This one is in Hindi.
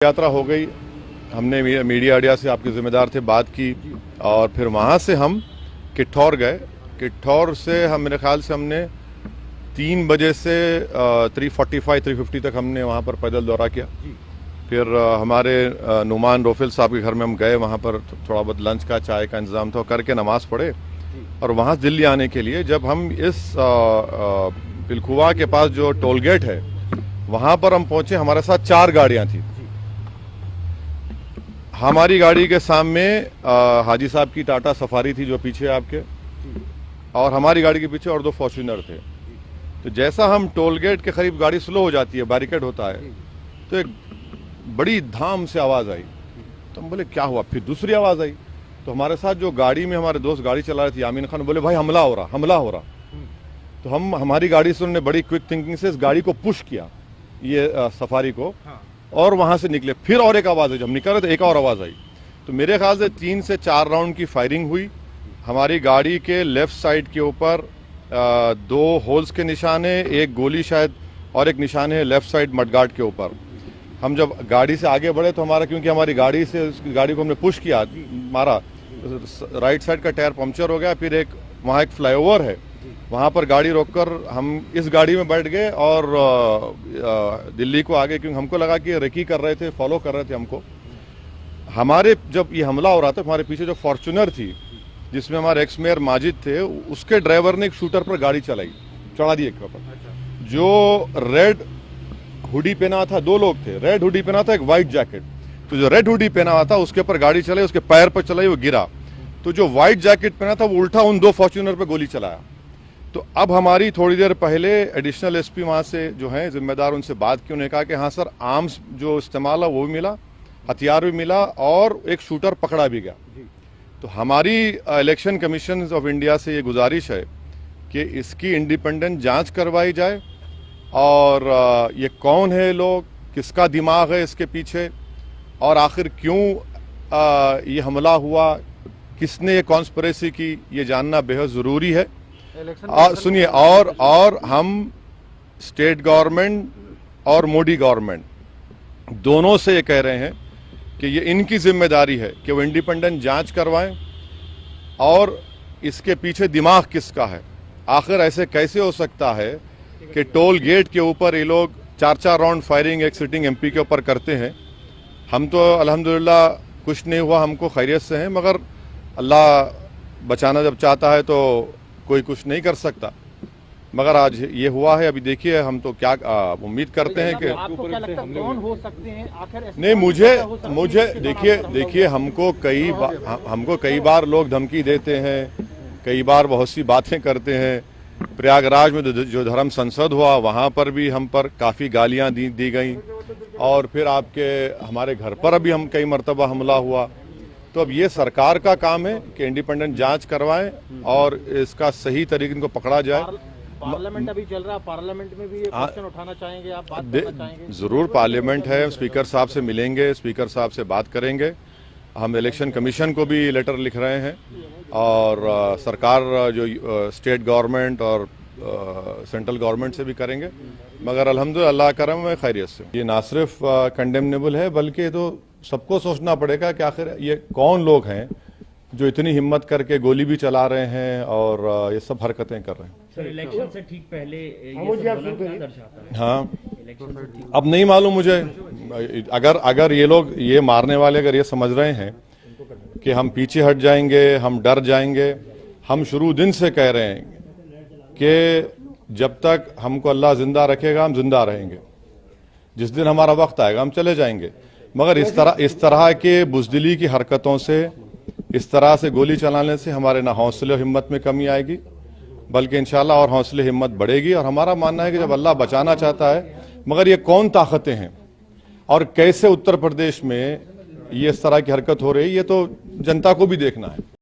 यात्रा हो गई। हमने मीडिया अड्डा से आपके जिम्मेदार थे बात की और फिर वहाँ से हम किठौर गए। किठौर से हम मेरे ख्याल से हमने 3 बजे से 3:45-3:50 तक हमने वहाँ पर पैदल दौरा किया। फिर हमारे नुमान रोफिल साहब के घर में हम गए, वहाँ पर थोड़ा बहुत लंच का चाय का इंतज़ाम था, करके नमाज़ पढ़े और वहाँ से दिल्ली आने के लिए जब हम इस पिलखुवा के पास जो टोल गेट है वहाँ पर हम पहुँचे, हमारे साथ 4 गाड़ियाँ थी। हमारी गाड़ी के सामने हाजी साहब की टाटा सफारी थी जो पीछे आपके, और हमारी गाड़ी के पीछे और 2 फॉर्च्यूनर थे। तो जैसा हम टोल गेट के करीब गाड़ी स्लो हो जाती है, बैरिकेड होता है, तो एक बड़ी धाम से आवाज़ आई। तो हम बोले क्या हुआ? फिर दूसरी आवाज़ आई तो हमारे साथ जो गाड़ी में हमारे दोस्त गाड़ी चला रहे थे यामीन खान, बोले भाई हमला हो रहा, हमला हो रहा। तो हमारी गाड़ी से उन्होंने बड़ी क्विक थिंकिंग से इस गाड़ी को पुश किया, ये सफारी को, और वहां से निकले। फिर और एक आवाज़ आई, जब हम निकल रहे थे एक और आवाज़ आई। तो मेरे ख्याल से 3 से 4 राउंड की फायरिंग हुई। हमारी गाड़ी के लेफ्ट साइड के ऊपर 2 होल्स के निशान है, एक गोली शायद, और एक निशान है लेफ्ट साइड मडगार्ड के ऊपर। हम जब गाड़ी से आगे बढ़े तो हमारा, क्योंकि हमारी गाड़ी से उस गाड़ी को हमने पुश किया, मारा, राइट साइड का टायर पंक्चर हो गया। फिर एक वहाँ एक फ्लाईओवर है, वहाँ पर गाड़ी रोककर हम इस गाड़ी में बैठ गए और दिल्ली को आगे, क्योंकि हमको लगा कि रेकी कर रहे थे, फॉलो कर रहे थे हमको। हमारे जब ये हमला हो रहा था, हमारे पीछे जो फॉर्च्यूनर थी जिसमें हमारे एक्स मेयर माजिद थे, उसके ड्राइवर ने एक शूटर पर गाड़ी चलाई, चढ़ा दी एक पर। जो रेड हुडी पहना था, 2 लोग थे, रेड हुडी पहना था, एक व्हाइट जैकेट। तो जो रेड हुडी पहना हुआ था उसके ऊपर गाड़ी चलाई, उसके पैर पर चलाई, वो गिरा। तो जो व्हाइट जैकेट पहना था वो उल्टा उन 2 फॉर्च्यूनर पर गोली चलाया। तो अब हमारी थोड़ी देर पहले एडिशनल एसपी वहाँ से जो हैं जिम्मेदार, उनसे बात की। उन्होंने कहा कि हाँ सर, आर्म्स जो इस्तेमाल है वो भी मिला, हथियार भी मिला, और एक शूटर पकड़ा भी गया। तो हमारी इलेक्शन कमीशन ऑफ इंडिया से ये गुजारिश है कि इसकी इंडिपेंडेंट जांच करवाई जाए, और ये कौन है लोग, किसका दिमाग है इसके पीछे, और आखिर क्यों ये हमला हुआ, किसने ये कॉन्स्पिरेसी की, ये जानना बेहद ज़रूरी है। सुनिए, और हम स्टेट गवर्नमेंट और मोदी गवर्नमेंट दोनों से ये कह रहे हैं कि ये इनकी जिम्मेदारी है कि वो इंडिपेंडेंट जांच करवाएं, और इसके पीछे दिमाग किसका है। आखिर ऐसे कैसे हो सकता है कि टोल गेट के ऊपर ये लोग 4-4 राउंड फायरिंग एक सिटिंग एमपी के ऊपर करते हैं। हम तो अल्हम्दुलिल्लाह कुछ नहीं हुआ, हमको खैरियत से हैं, मगर अल्लाह बचाना जब चाहता है तो कोई कुछ नहीं कर सकता। मगर आज ये हुआ है। अभी देखिए, हम तो क्या उम्मीद करते हैं कि आपको क्या लगता है कौन हो सकते हैं आखिर? नहीं, मुझे देखिए हमको कई बार लोग धमकी देते हैं, कई बार बहुत सी बातें करते हैं। प्रयागराज में जो धर्म संसद हुआ वहाँ पर भी हम पर काफ़ी गालियाँ दी गई, और फिर आपके हमारे घर पर अभी हम कई मरतबा हमला हुआ। तो अब ये सरकार का काम है कि इंडिपेंडेंट जांच करवाएं और इसका सही तरीके इनको पकड़ा जाए। पार्लियामेंट अभी चल रहा है, पार्लियामेंट में भी ये क्वेश्चन उठाना चाहेंगे आप, बात करना चाहेंगे? जरूर, पार्लियामेंट है, स्पीकर साहब से मिलेंगे, स्पीकर साहब से बात करेंगे। हम इलेक्शन कमीशन को भी लेटर लिख रहे हैं, और सरकार जो स्टेट गवर्नमेंट और सेंट्रल गवर्नमेंट से भी करेंगे। मगर अल्हम्दुलिल्लाह अल्लाह करम में खैरियत से। ये ना सिर्फ कंडेमनेबल है, बल्कि तो सबको सोचना पड़ेगा कि आखिर ये कौन लोग हैं जो इतनी हिम्मत करके गोली भी चला रहे हैं और ये सब हरकतें कर रहे हैं। सर, इलेक्शन से ठीक पहले ये सब क्या दर्शाता है? हाँ, अब नहीं मालूम मुझे। अगर ये लोग, ये मारने वाले, अगर ये समझ रहे हैं कि हम पीछे हट जाएंगे, हम डर जाएंगे, हम शुरू दिन से कह रहे हैं कि जब तक हमको अल्लाह जिंदा रखेगा हम जिंदा रहेंगे, जिस दिन हमारा वक्त आएगा हम चले जाएंगे। मगर इस तरह के बुज़दिली की हरकतों से, इस तरह से गोली चलाने से हमारे ना हौसले और हिम्मत में कमी आएगी, बल्कि इंशाल्लाह और हौसले हिम्मत बढ़ेगी। और हमारा मानना है कि जब अल्लाह बचाना चाहता है, मगर ये कौन ताकतें हैं और कैसे उत्तर प्रदेश में ये इस तरह की हरकत हो रही है, ये तो जनता को भी देखना है।